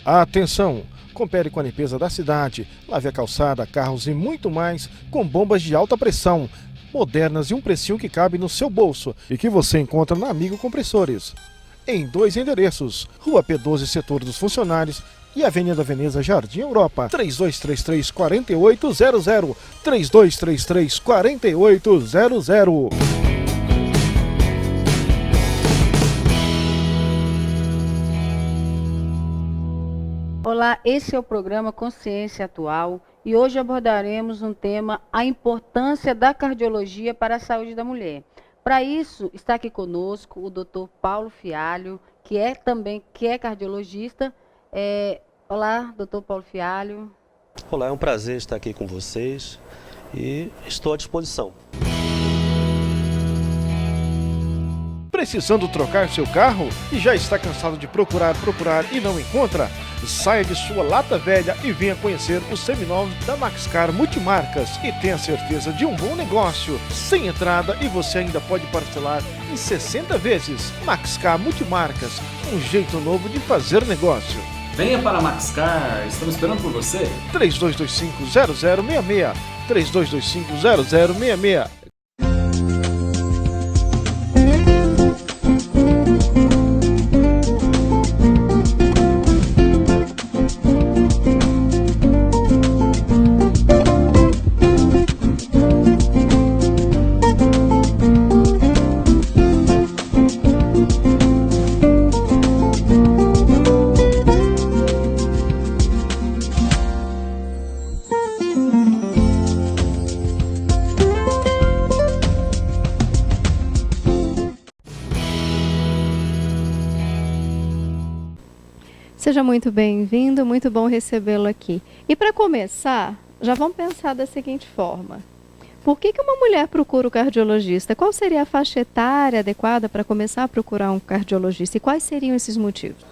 Atenção! Coopere com a limpeza da cidade, lave a calçada, carros e muito mais com bombas de alta pressão, modernas e um precinho que cabe no seu bolso e que você encontra na Amigo Compressores. Em 2 endereços, Rua P12, Setor dos Funcionários e Avenida Veneza, Jardim Europa, 3233-4800, 3233-4800. Olá, esse é o programa Consciência Atual e hoje abordaremos um tema, a importância da cardiologia para a saúde da mulher. Para isso, está aqui conosco o Dr. Paulo Fialho, que é cardiologista. Olá, Dr. Paulo Fialho. Olá, é um prazer estar aqui com vocês e estou à disposição. Precisando trocar seu carro e já está cansado de procurar e não encontra? Saia de sua lata velha e venha conhecer os seminovos da Maxcar Multimarcas e tenha certeza de um bom negócio, sem entrada, e você ainda pode parcelar em 60 vezes. Maxcar Multimarcas, um jeito novo de fazer negócio. Venha para a Maxcar, estamos esperando por você. 3225-0066, 3225-0066. Seja muito bem-vindo, muito bom recebê-lo aqui. E para começar, já vamos pensar da seguinte forma. Por que uma mulher procura o cardiologista? Qual seria a faixa etária adequada para começar a procurar um cardiologista? E quais seriam esses motivos?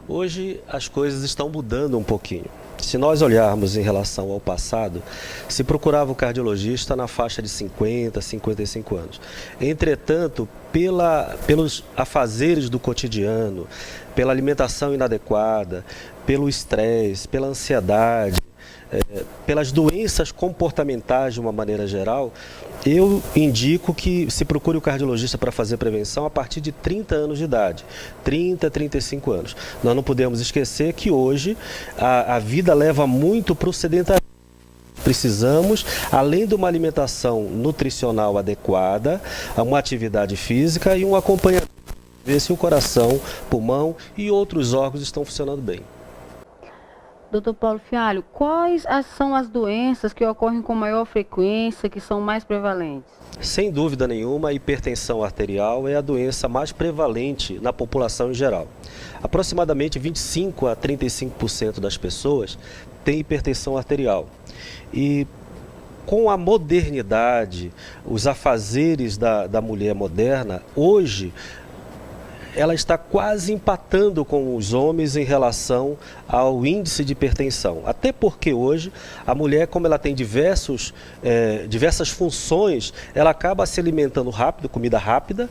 Hoje as coisas estão mudando um pouquinho. Se nós olharmos em relação ao passado, se procurava o cardiologista na faixa de 50, 55 anos. Entretanto, pelos afazeres do cotidiano, pela alimentação inadequada, pelo estresse, pela ansiedade, pelas doenças comportamentais de uma maneira geral, eu indico que se procure o cardiologista para fazer prevenção a partir de 30 anos de idade, 30, 35 anos. Nós não podemos esquecer que hoje a vida leva muito para o sedentarismo. Precisamos, além de uma alimentação nutricional adequada, uma atividade física e um acompanhamento, ver se o coração, pulmão e outros órgãos estão funcionando bem. Dr. Paulo Fialho, quais são as doenças que ocorrem com maior frequência, que são mais prevalentes? Sem dúvida nenhuma, a hipertensão arterial é a doença mais prevalente na população em geral. Aproximadamente 25 a 35% das pessoas têm hipertensão arterial. E com a modernidade, os afazeres da mulher moderna, hoje ela está quase empatando com os homens em relação ao índice de hipertensão. Até porque hoje a mulher, como ela tem diversas funções, ela acaba se alimentando rápido, comida rápida,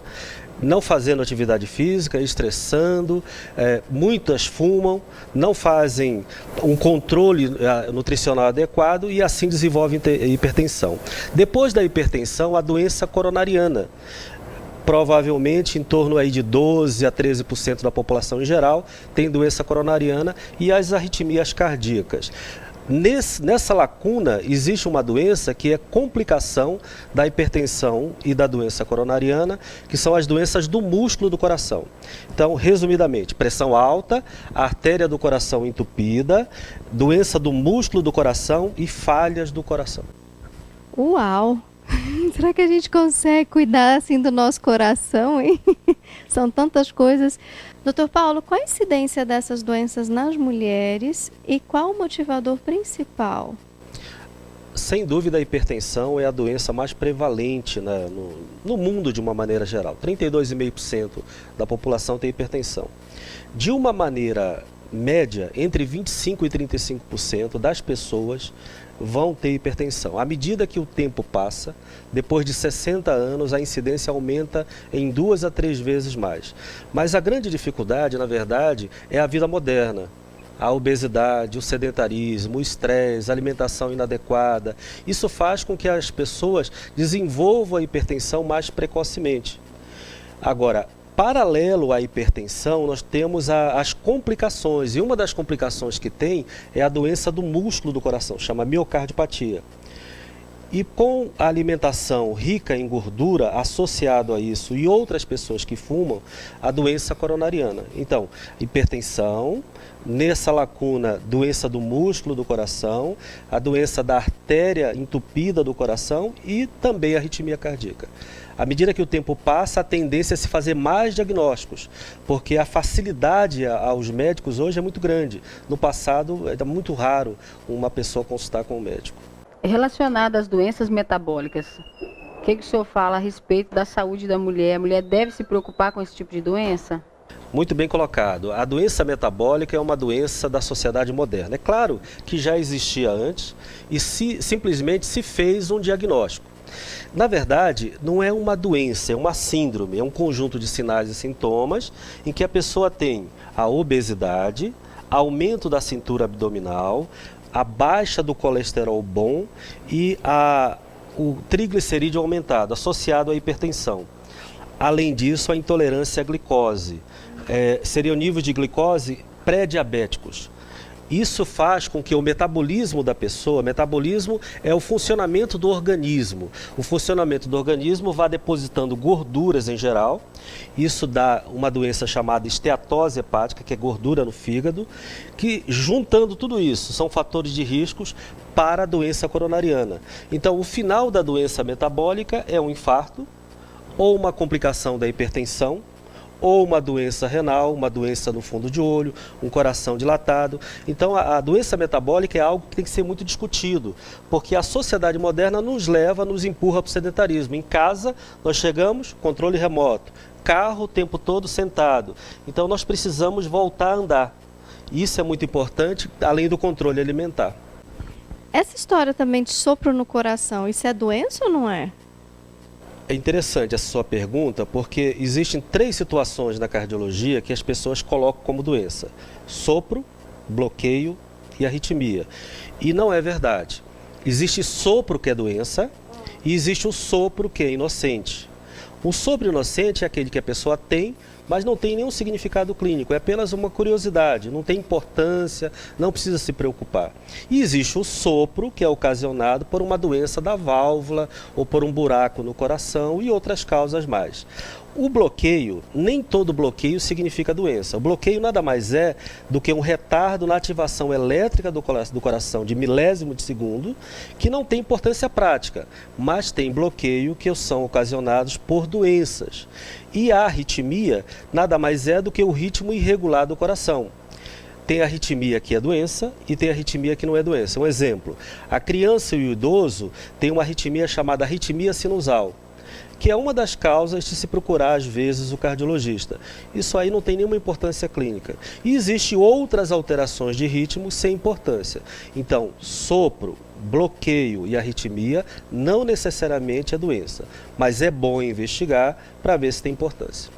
não fazendo atividade física, estressando, muitas fumam, não fazem um controle nutricional adequado e assim desenvolvem hipertensão. Depois da hipertensão, a doença coronariana. Provavelmente em torno aí de 12 a 13% da população em geral tem doença coronariana e as arritmias cardíacas. Nessa lacuna existe uma doença que é complicação da hipertensão e da doença coronariana, que são as doenças do músculo do coração. Então, resumidamente, pressão alta, artéria do coração entupida, doença do músculo do coração e falhas do coração. Uau! Será que a gente consegue cuidar assim do nosso coração, hein? São tantas coisas. Dr. Paulo, qual a incidência dessas doenças nas mulheres e qual o motivador principal? Sem dúvida, a hipertensão é a doença mais prevalente, né, no mundo de uma maneira geral. 32,5% da população tem hipertensão. De uma maneira média, entre 25% e 35% das pessoas vão ter hipertensão. À medida que o tempo passa, depois de 60 anos, a incidência aumenta em 2 a 3 vezes mais. Mas a grande dificuldade, na verdade, é a vida moderna. A obesidade, o sedentarismo, o estresse, a alimentação inadequada. Isso faz com que as pessoas desenvolvam a hipertensão mais precocemente. Agora, paralelo à hipertensão, nós temos as complicações. E uma das complicações que tem é a doença do músculo do coração, chama miocardiopatia. E com a alimentação rica em gordura, associado a isso, e outras pessoas que fumam, a doença coronariana. Então, hipertensão, nessa lacuna, doença do músculo do coração, a doença da artéria entupida do coração e também a arritmia cardíaca. À medida que o tempo passa, a tendência é se fazer mais diagnósticos, porque a facilidade aos médicos hoje é muito grande. No passado, era muito raro uma pessoa consultar com um médico. Relacionado às doenças metabólicas, o que o senhor fala a respeito da saúde da mulher? A mulher deve se preocupar com esse tipo de doença? Muito bem colocado. A doença metabólica é uma doença da sociedade moderna. É claro que já existia antes e simplesmente se fez um diagnóstico. Na verdade, não é uma doença, é uma síndrome, é um conjunto de sinais e sintomas em que a pessoa tem a obesidade, aumento da cintura abdominal, a baixa do colesterol bom e o triglicerídeo aumentado, associado à hipertensão. Além disso, a intolerância à glicose. Seriam níveis de glicose pré-diabéticos. Isso faz com que o metabolismo da pessoa, metabolismo é o funcionamento do organismo. O funcionamento do organismo vai depositando gorduras em geral. Isso dá uma doença chamada esteatose hepática, que é gordura no fígado, que juntando tudo isso são fatores de riscos para a doença coronariana. Então, o final da doença metabólica é um infarto ou uma complicação da hipertensão, ou uma doença renal, uma doença no fundo de olho, um coração dilatado. Então, a doença metabólica é algo que tem que ser muito discutido, porque a sociedade moderna nos empurra para o sedentarismo. Em casa, nós chegamos, controle remoto, carro o tempo todo sentado. Então, nós precisamos voltar a andar. Isso é muito importante, além do controle alimentar. Essa história também de sopro no coração, isso é doença ou não é? É interessante essa sua pergunta, porque existem 3 situações na cardiologia que as pessoas colocam como doença: sopro, bloqueio e arritmia. E não é verdade. Existe sopro que é doença e existe o sopro que é inocente. O sopro inocente é aquele que a pessoa tem, mas não tem nenhum significado clínico, é apenas uma curiosidade, não tem importância, não precisa se preocupar. E existe o sopro, que é ocasionado por uma doença da válvula ou por um buraco no coração e outras causas mais. O bloqueio, nem todo bloqueio significa doença. O bloqueio nada mais é do que um retardo na ativação elétrica do coração de milésimo de segundo, que não tem importância prática, mas tem bloqueio que são ocasionados por doenças. E a arritmia nada mais é do que o ritmo irregular do coração. Tem arritmia que é doença e tem arritmia que não é doença. Um exemplo, a criança e o idoso têm uma arritmia chamada arritmia sinusal, que é uma das causas de se procurar, às vezes, o cardiologista. Isso aí não tem nenhuma importância clínica. E existem outras alterações de ritmo sem importância. Então, sopro, bloqueio e arritmia não necessariamente é doença, mas é bom investigar para ver se tem importância.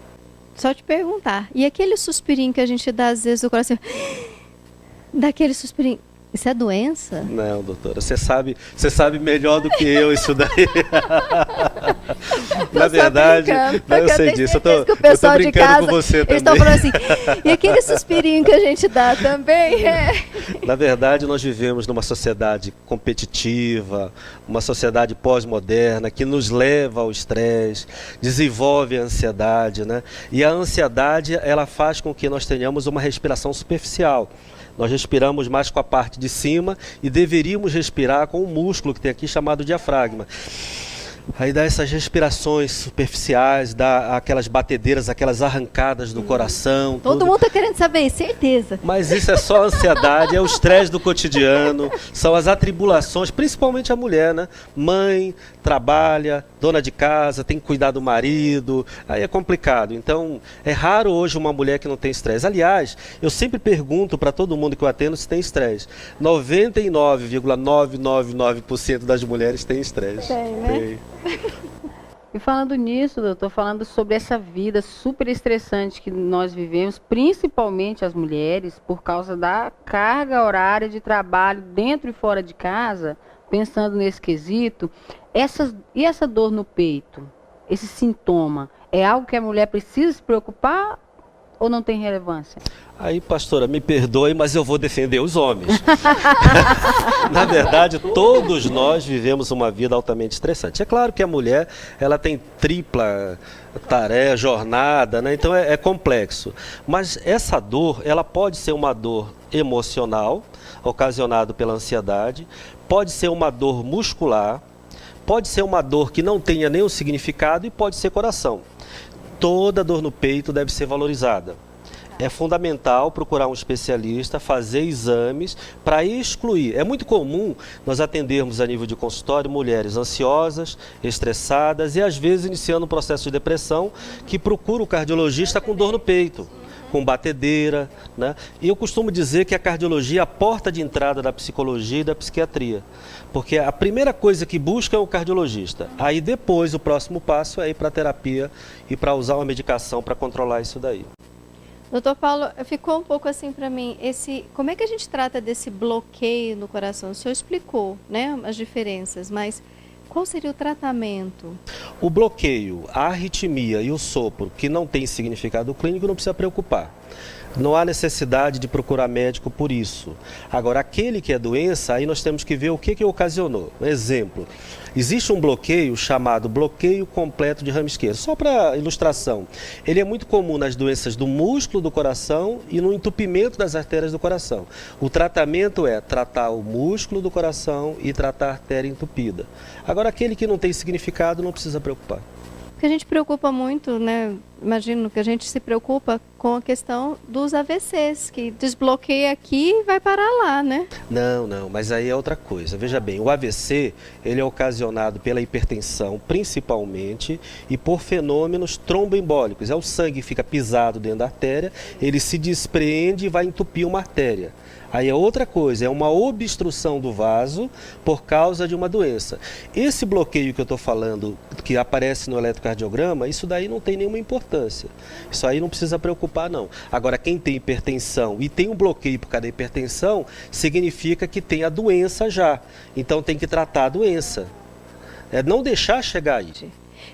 Só te perguntar, e aquele suspirinho que a gente dá às vezes do coração, daquele suspirinho, isso é doença? Não, doutora, você sabe melhor do que eu isso daí. Na verdade, não, eu sei disso. Eu tô brincando com você também. Eles estão falando assim, e aquele suspirinho que a gente dá também é... Na verdade, nós vivemos numa sociedade competitiva, uma sociedade pós-moderna que nos leva ao estresse, desenvolve a ansiedade, né? E a ansiedade, ela faz com que nós tenhamos uma respiração superficial. Nós respiramos mais com a parte de cima e deveríamos respirar com o músculo que tem aqui chamado diafragma. Aí dá essas respirações superficiais, dá aquelas batedeiras, aquelas arrancadas do coração. Todo mundo está querendo saber, certeza. Mas isso é só ansiedade, é o estresse do cotidiano, são as atribulações, principalmente a mulher, né? Mãe, trabalha, dona de casa, tem que cuidar do marido, aí é complicado. Então, é raro hoje uma mulher que não tem estresse. Aliás, eu sempre pergunto para todo mundo que eu atendo se tem estresse. 99,999% das mulheres têm estresse. Tem, né? Tem. E falando nisso, doutor, falando sobre essa vida super estressante que nós vivemos, principalmente as mulheres, por causa da carga horária de trabalho dentro e fora de casa, pensando nesse quesito, essa dor no peito, esse sintoma, é algo que a mulher precisa se preocupar ou não tem relevância? Aí, pastora, me perdoe, mas eu vou defender os homens. Na verdade, todos nós vivemos uma vida altamente estressante. É claro que a mulher, ela tem tripla tarefa, jornada, né? Então é complexo. Mas essa dor, ela pode ser uma dor emocional, ocasionada pela ansiedade, pode ser uma dor muscular, pode ser uma dor que não tenha nenhum significado e pode ser coração. Toda dor no peito deve ser valorizada. É fundamental procurar um especialista, fazer exames para excluir. É muito comum nós atendermos a nível de consultório mulheres ansiosas, estressadas e às vezes iniciando um processo de depressão que procura o cardiologista com dor no peito, com batedeira, né? E eu costumo dizer que a cardiologia é a porta de entrada da psicologia e da psiquiatria, porque a primeira coisa que busca é o cardiologista. Aí depois o próximo passo é ir para a terapia e para usar uma medicação para controlar isso daí. Doutor Paulo, ficou um pouco assim para mim, como é que a gente trata desse bloqueio no coração? O senhor explicou, né, as diferenças, mas qual seria o tratamento? O bloqueio, a arritmia e o sopro, que não tem significado clínico, não precisa preocupar. Não há necessidade de procurar médico por isso. Agora, aquele que é doença, aí nós temos que ver o que ocasionou. Exemplo, existe um bloqueio chamado bloqueio completo de ramo esquerdo. Só para ilustração, ele é muito comum nas doenças do músculo do coração e no entupimento das artérias do coração. O tratamento é tratar o músculo do coração e tratar a artéria entupida. Agora, aquele que não tem significado, não precisa preocupar. Porque a gente preocupa muito, né? Imagino que a gente se preocupa com a questão dos AVCs, que desbloqueia aqui e vai parar lá, né? Não, mas aí é outra coisa. Veja bem, o AVC, ele é ocasionado pela hipertensão, principalmente, e por fenômenos tromboembólicos. É o sangue que fica pisado dentro da artéria, ele se despreende e vai entupir uma artéria. Aí é outra coisa, é uma obstrução do vaso por causa de uma doença. Esse bloqueio que eu estou falando, que aparece no eletrocardiograma, isso daí não tem nenhuma importância. Isso aí não precisa preocupar, não. Agora, quem tem hipertensão e tem um bloqueio por causa da hipertensão, significa que tem a doença já. Então tem que tratar a doença. É não deixar chegar aí.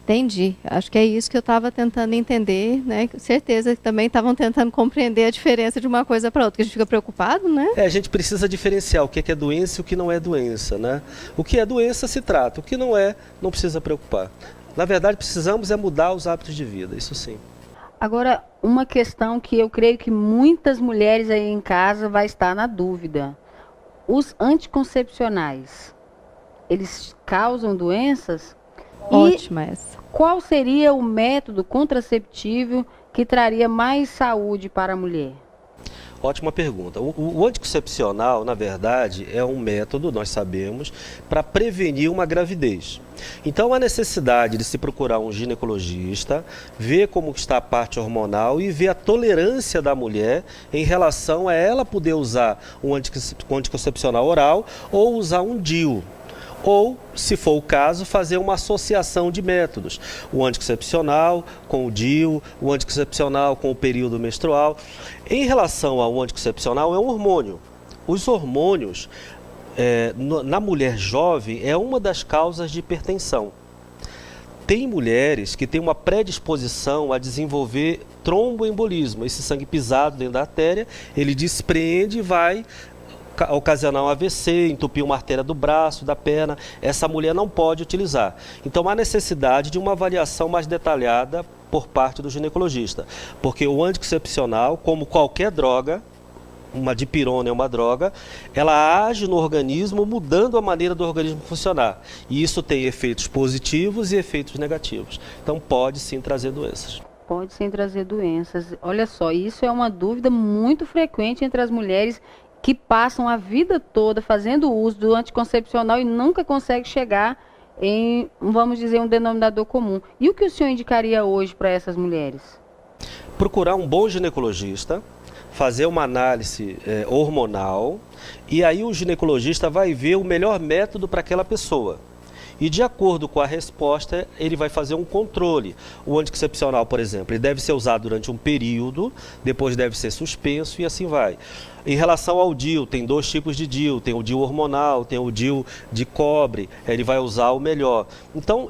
Entendi. Acho que é isso que eu estava tentando entender, né? Com certeza que também estavam tentando compreender a diferença de uma coisa para outra, que a gente fica preocupado, né? A gente precisa diferenciar o que é doença e o que não é doença, né? O que é doença se trata, o que não é, não precisa preocupar. Na verdade, precisamos é mudar os hábitos de vida, isso sim. Agora, uma questão que eu creio que muitas mulheres aí em casa vai estar na dúvida. Os anticoncepcionais, eles causam doenças? Ótima essa. Qual seria o método contraceptivo que traria mais saúde para a mulher? Ótima pergunta. O anticoncepcional, na verdade, é um método, nós sabemos, para prevenir uma gravidez. Então, há necessidade de se procurar um ginecologista, ver como está a parte hormonal e ver a tolerância da mulher em relação a ela poder usar um anticoncepcional oral ou usar um DIU. Ou, se for o caso, fazer uma associação de métodos. O anticoncepcional com o DIU, o anticoncepcional com o período menstrual. Em relação ao anticoncepcional, é um hormônio. Os hormônios, na mulher jovem, é uma das causas de hipertensão. Tem mulheres que têm uma predisposição a desenvolver tromboembolismo. Esse sangue pisado dentro da artéria, ele despreende e vai ocasionar um AVC, entupir uma artéria do braço, da perna. Essa mulher não pode utilizar. Então há necessidade de uma avaliação mais detalhada por parte do ginecologista, porque o anticoncepcional, como qualquer droga, uma dipirona é uma droga, ela age no organismo mudando a maneira do organismo funcionar. E isso tem efeitos positivos e efeitos negativos. Então pode sim trazer doenças. Pode sim trazer doenças. Olha só, isso é uma dúvida muito frequente entre as mulheres que passam a vida toda fazendo uso do anticoncepcional e nunca conseguem chegar em, vamos dizer, um denominador comum. E o que o senhor indicaria hoje para essas mulheres? Procurar um bom ginecologista, fazer uma análise hormonal, e aí o ginecologista vai ver o melhor método para aquela pessoa. E de acordo com a resposta, ele vai fazer um controle. O anticoncepcional, por exemplo, ele deve ser usado durante um período, depois deve ser suspenso e assim vai. Em relação ao DIU, tem 2 tipos de DIU, tem o DIU hormonal, tem o DIU de cobre, ele vai usar o melhor. Então,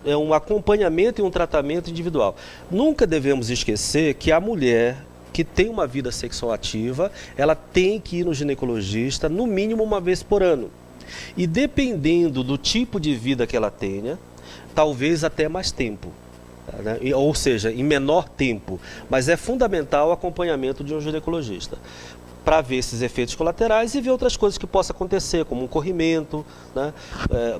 é um acompanhamento e um tratamento individual. Nunca devemos esquecer que a mulher que tem uma vida sexual ativa, ela tem que ir no ginecologista no mínimo uma vez por ano. E dependendo do tipo de vida que ela tenha, talvez até mais tempo. Né? Ou seja, em menor tempo. Mas é fundamental o acompanhamento de um ginecologista para ver esses efeitos colaterais e ver outras coisas que possam acontecer, como um corrimento, né?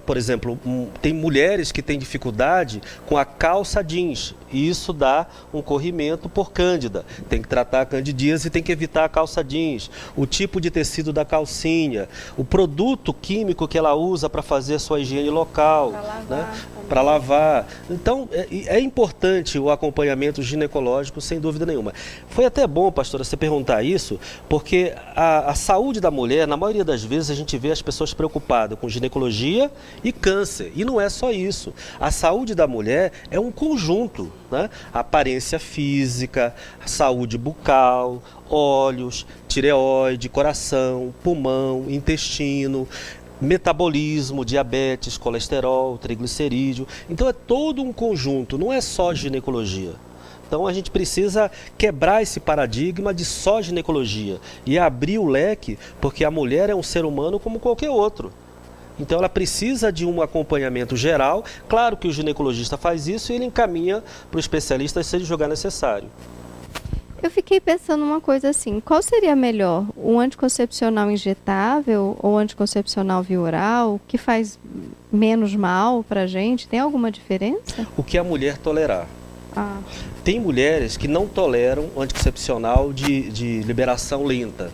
Por exemplo, tem mulheres que têm dificuldade com a calça jeans, e isso dá um corrimento por cândida. Tem que tratar a candidíase e tem que evitar a calça jeans, o tipo de tecido da calcinha, o produto químico que ela usa para fazer a sua higiene local, para lavar. Então, é importante o acompanhamento ginecológico, sem dúvida nenhuma. Foi até bom, pastora, você perguntar isso, porque a saúde da mulher, na maioria das vezes, a gente vê as pessoas preocupadas com ginecologia e câncer. E não é só isso. A saúde da mulher é um conjunto, né? Aparência física, saúde bucal, olhos, tireoide, coração, pulmão, intestino, metabolismo, diabetes, colesterol, triglicerídeo. Então é todo um conjunto, não é só ginecologia. Então a gente precisa quebrar esse paradigma de só ginecologia e abrir o leque, porque a mulher é um ser humano como qualquer outro. Então ela precisa de um acompanhamento geral. Claro que o ginecologista faz isso e ele encaminha para o especialista se ele julgar necessário. Eu fiquei pensando uma coisa assim, qual seria melhor, um anticoncepcional injetável ou anticoncepcional via oral, que faz menos mal para a gente? Tem alguma diferença? O que a mulher tolerar. Tem mulheres que não toleram anticoncepcional de liberação lenta.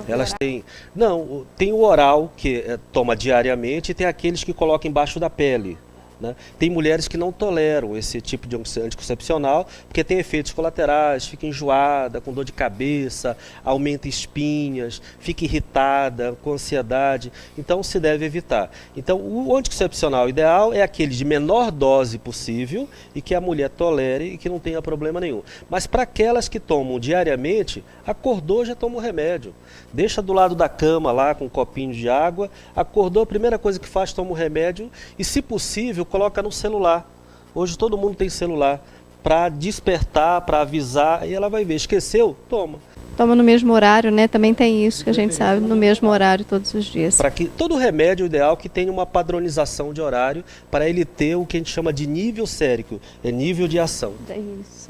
Elas têm... Não, tem o oral, que toma diariamente, e tem aqueles que colocam embaixo da pele. Né? Tem mulheres que não toleram esse tipo de anticoncepcional porque tem efeitos colaterais, fica enjoada, com dor de cabeça, aumenta espinhas, fica irritada, com ansiedade, então se deve evitar. Então o anticoncepcional ideal é aquele de menor dose possível e que a mulher tolere e que não tenha problema nenhum. Mas para aquelas que tomam diariamente, acordou, já toma o remédio. Deixa do lado da cama lá com um copinho de água, acordou, a primeira coisa que faz, toma o remédio e, se possível, coloca no celular. Hoje todo mundo tem celular para despertar, para avisar, e ela vai ver. Esqueceu? Toma. Toma no mesmo horário, né? Também tem isso que a gente sabe, no mesmo horário todos os dias. Para que todo remédio ideal que tenha uma padronização de horário para ele ter o que a gente chama de nível sérico, é nível de ação. É isso,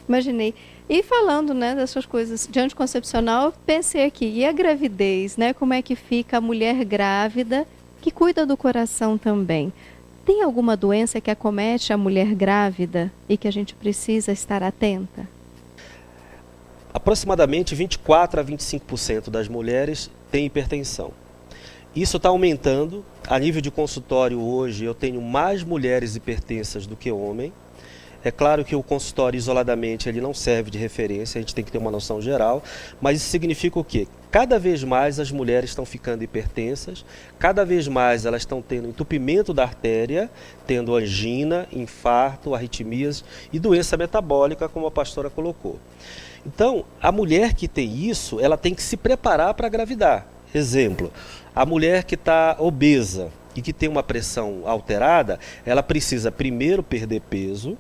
imaginei. E falando, né, dessas coisas de anticoncepcional, eu pensei aqui, e a gravidez, né? Como é que fica a mulher grávida que cuida do coração também? Tem alguma doença que acomete a mulher grávida e que a gente precisa estar atenta? Aproximadamente 24 a 25% das mulheres têm hipertensão. Isso está aumentando. A nível de consultório hoje eu tenho mais mulheres hipertensas do que homens. É claro que o consultório isoladamente ele não serve de referência, a gente tem que ter uma noção geral, mas isso significa o quê? Cada vez mais as mulheres estão ficando hipertensas, cada vez mais elas estão tendo entupimento da artéria, tendo angina, infarto, arritmias e doença metabólica, como a pastora colocou. Então, a mulher que tem isso, ela tem que se preparar para engravidar. Exemplo, a mulher que está obesa e que tem uma pressão alterada, ela precisa primeiro perder peso,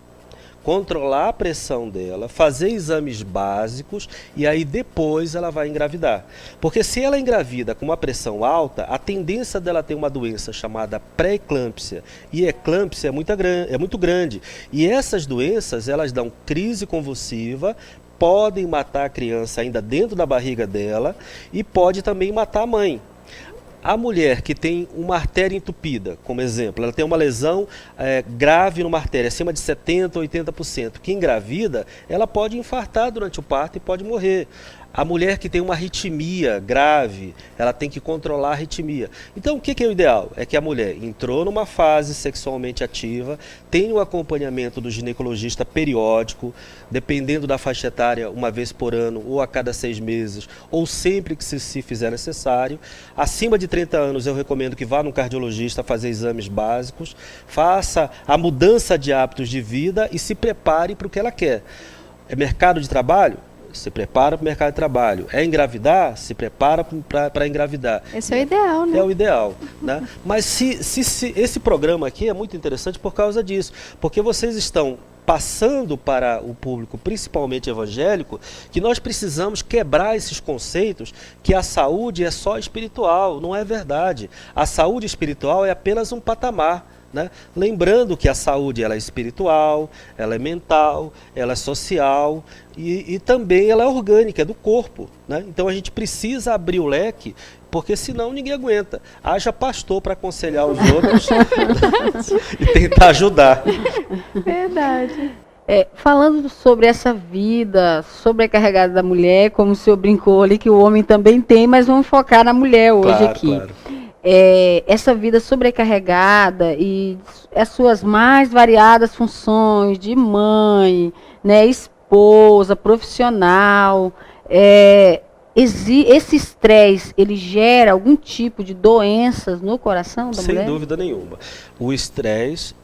controlar a pressão dela, fazer exames básicos e aí depois ela vai engravidar. Porque se ela engravida com uma pressão alta, a tendência dela ter uma doença chamada pré-eclâmpsia e eclâmpsia é muito grande. E essas doenças, elas dão crise convulsiva, podem matar a criança ainda dentro da barriga dela e pode também matar a mãe. A mulher que tem uma artéria entupida, como exemplo, ela tem uma lesão grave numa artéria, acima de 70% ou 80%, que engravida, ela pode infartar durante o parto e pode morrer. A mulher que tem uma arritmia grave, ela tem que controlar a arritmia. Então, o que é o ideal? É que a mulher entrou numa fase sexualmente ativa, tem um acompanhamento do ginecologista periódico, dependendo da faixa etária, uma vez por ano, ou a cada 6 meses, ou sempre que se fizer necessário. Acima de 30 anos, eu recomendo que vá no cardiologista fazer exames básicos, faça a mudança de hábitos de vida e se prepare para o que ela quer. É mercado de trabalho? Se prepara para o mercado de trabalho. É engravidar? Se prepara para engravidar. Esse é o ideal, né? É o ideal, né? Mas se esse programa aqui é muito interessante por causa disso, porque vocês estão passando para o público, principalmente evangélico, que nós precisamos quebrar esses conceitos que a saúde é só espiritual. Não é verdade. A saúde espiritual é apenas um patamar. Né? Lembrando que a saúde ela é espiritual, ela é mental, ela é social e também ela é orgânica, é do corpo. Né? Então a gente precisa abrir o leque, porque senão ninguém aguenta. Haja pastor para aconselhar os outros e tentar ajudar. Verdade. Falando sobre essa vida sobrecarregada da mulher, como o senhor brincou ali, que o homem também tem, mas vamos focar na mulher hoje Claro, aqui. claro. Essa vida sobrecarregada e as suas mais variadas funções de mãe, né, esposa, profissional, esse estresse, ele gera algum tipo de doenças no coração da mulher? Sem dúvida nenhuma. O estresse,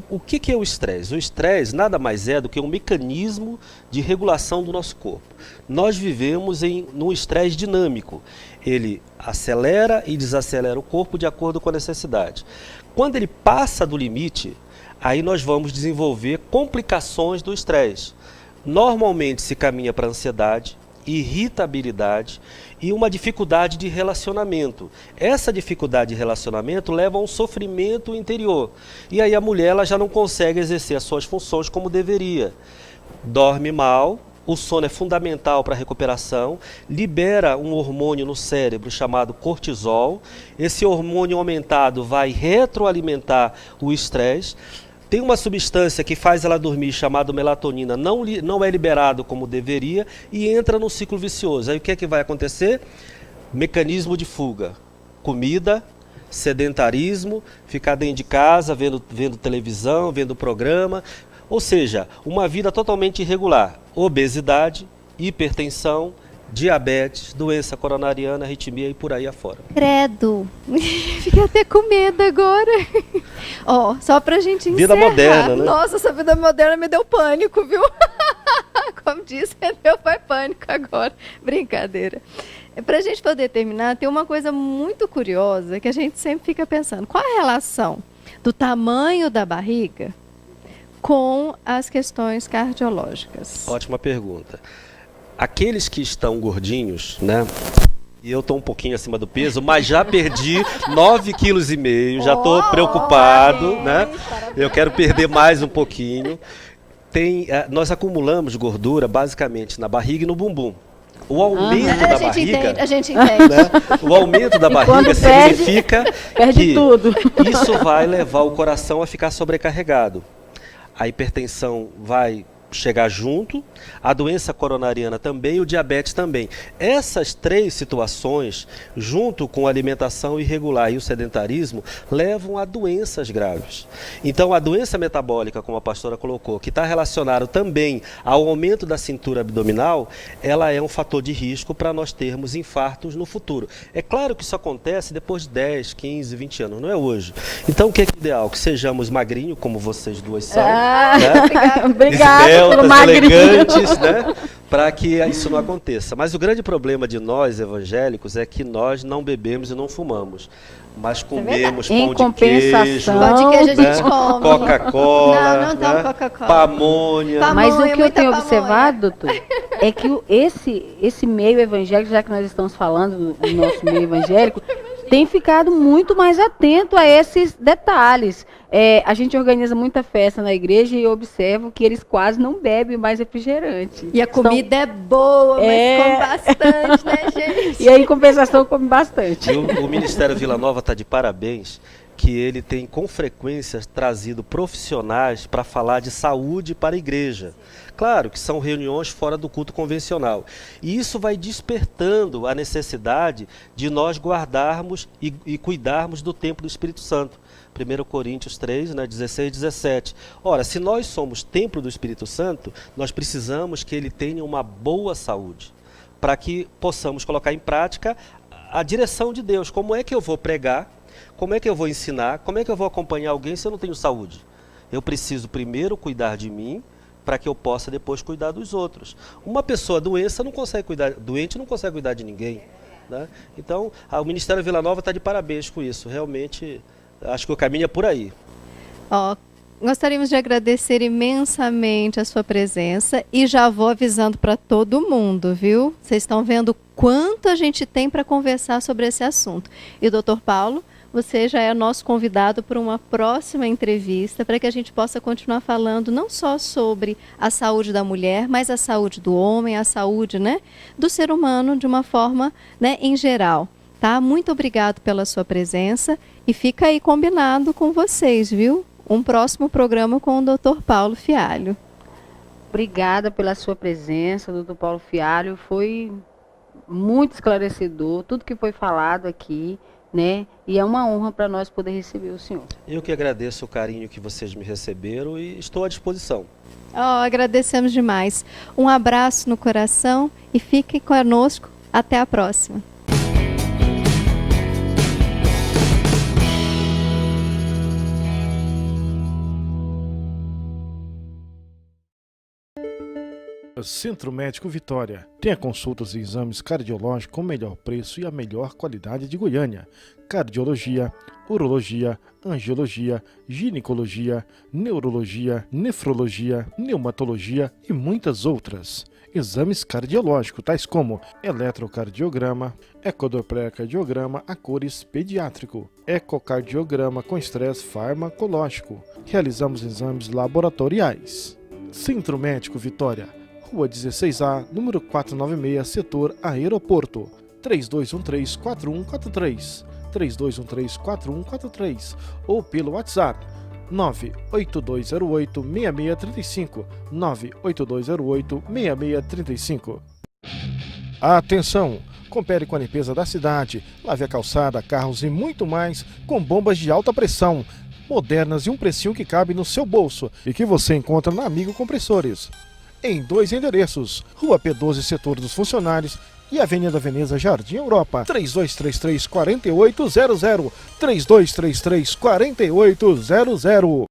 o que é o estresse? O estresse nada mais é do que um mecanismo de regulação do nosso corpo. Nós vivemos num estresse dinâmico. Ele acelera e desacelera o corpo de acordo com a necessidade. Quando ele passa do limite, aí nós vamos desenvolver complicações do estresse. Normalmente se caminha para ansiedade, irritabilidade e uma dificuldade de relacionamento. Essa dificuldade de relacionamento leva a um sofrimento interior. E aí a mulher ela já não consegue exercer as suas funções como deveria. Dorme mal. O sono é fundamental para a recuperação, libera um hormônio no cérebro chamado cortisol. Esse hormônio aumentado vai retroalimentar o estresse. Tem uma substância que faz ela dormir chamada melatonina, não é liberado como deveria e entra num ciclo vicioso. Aí o que é que vai acontecer? Mecanismo de fuga, comida, sedentarismo, ficar dentro de casa, vendo televisão, vendo programa. Ou seja, uma vida totalmente irregular, obesidade, hipertensão, diabetes, doença coronariana, arritmia e por aí afora. Credo. Fiquei até com medo agora. Ó, só pra gente encerrar. Vida moderna, né? Nossa, essa vida moderna me deu pânico, viu? Como disse, meu pai pânico agora. Brincadeira. Pra gente poder terminar, tem uma coisa muito curiosa que a gente sempre fica pensando. Qual a relação do tamanho da barriga com as questões cardiológicas? Ótima pergunta. Aqueles que estão gordinhos, né? E eu estou um pouquinho acima do peso, mas já perdi 9,5 kg, já estou preocupado, né? Eu quero perder mais um pouquinho. Nós acumulamos gordura basicamente na barriga e no bumbum. O aumento da barriga, a gente entende. Né? O aumento da barriga significa que tudo. isso vai levar o coração a ficar sobrecarregado. A hipertensão vai chegar junto, a doença coronariana também e o diabetes também. Essas 3 situações, junto com a alimentação irregular e o sedentarismo, levam a doenças graves. Então, a doença metabólica, como a pastora colocou, que está relacionada também ao aumento da cintura abdominal, ela é um fator de risco para nós termos infartos no futuro. É claro que isso acontece depois de 10, 15, 20 anos, não é hoje. Então, o que é ideal? Que sejamos magrinhos, como vocês duas são. Né? Obrigada. Elegantes, né? Para que isso não aconteça. Mas o grande problema de nós evangélicos é que nós não bebemos e não fumamos, mas comemos pão de queijo, Pão de queijo a gente come. Coca-Cola, não né? Coca-Cola. Pamonha. Mas o que eu muita tenho pamonha. observado, doutor, é que esse meio evangélico, já que nós estamos falando do nosso meio evangélico, tem ficado muito mais atento a esses detalhes. A gente organiza muita festa na igreja e eu observo que eles quase não bebem mais refrigerante. E a comida é boa, mas come bastante, né, gente? E aí, em compensação, come bastante. O Ministério Vila Nova está de parabéns, que ele tem com frequência trazido profissionais para falar de saúde para a igreja. Claro que são reuniões fora do culto convencional. E isso vai despertando a necessidade de nós guardarmos e cuidarmos do templo do Espírito Santo. 1 Coríntios 3, 16 e 17. Ora, se nós somos templo do Espírito Santo, nós precisamos que ele tenha uma boa saúde, para que possamos colocar em prática a direção de Deus. Como é que eu vou pregar? Como é que eu vou ensinar? Como é que eu vou acompanhar alguém se eu não tenho saúde? Eu preciso primeiro cuidar de mim, para que eu possa depois cuidar dos outros. Uma pessoa doente não consegue cuidar de ninguém, né? Então, o Ministério Vila Nova está de parabéns com isso. Realmente, acho que o caminho é por aí. Gostaríamos de agradecer imensamente a sua presença e já vou avisando para todo mundo, viu? Vocês estão vendo quanto a gente tem para conversar sobre esse assunto. E, doutor Paulo, você já é nosso convidado para uma próxima entrevista, para que a gente possa continuar falando não só sobre a saúde da mulher, mas a saúde do homem, a saúde, né, do ser humano de uma forma, né, em geral. Tá? Muito obrigado pela sua presença e fica aí combinado com vocês, viu? Um próximo programa com o Dr. Paulo Fialho. Obrigada pela sua presença, doutor Paulo Fialho. Foi muito esclarecedor tudo que foi falado aqui, né? E é uma honra para nós poder receber o senhor. Eu que agradeço o carinho que vocês me receberam e estou à disposição. Agradecemos demais. Um abraço no coração e fiquem conosco. Até a próxima. Centro Médico Vitória. Tem consultas e exames cardiológicos com o melhor preço e a melhor qualidade de Goiânia. Cardiologia, urologia, angiologia, ginecologia, neurologia, nefrologia, pneumatologia e muitas outras. Exames cardiológicos, tais como eletrocardiograma, ecodopplercardiograma a cores pediátrico, ecocardiograma com estresse farmacológico. Realizamos exames laboratoriais. Centro Médico Vitória, Rua 16A, número 496, setor Aeroporto, 3213-4143, 3213-4143, ou pelo WhatsApp, 98208-6635, 98208-6635. Atenção! Coopere com a limpeza da cidade, lave a calçada, carros e muito mais com bombas de alta pressão, modernas e um precinho que cabe no seu bolso e que você encontra na Amigo Compressores. Em 2 endereços, Rua P12, Setor dos Funcionários e Avenida Veneza, Jardim Europa, 3233-4800, 3233-4800.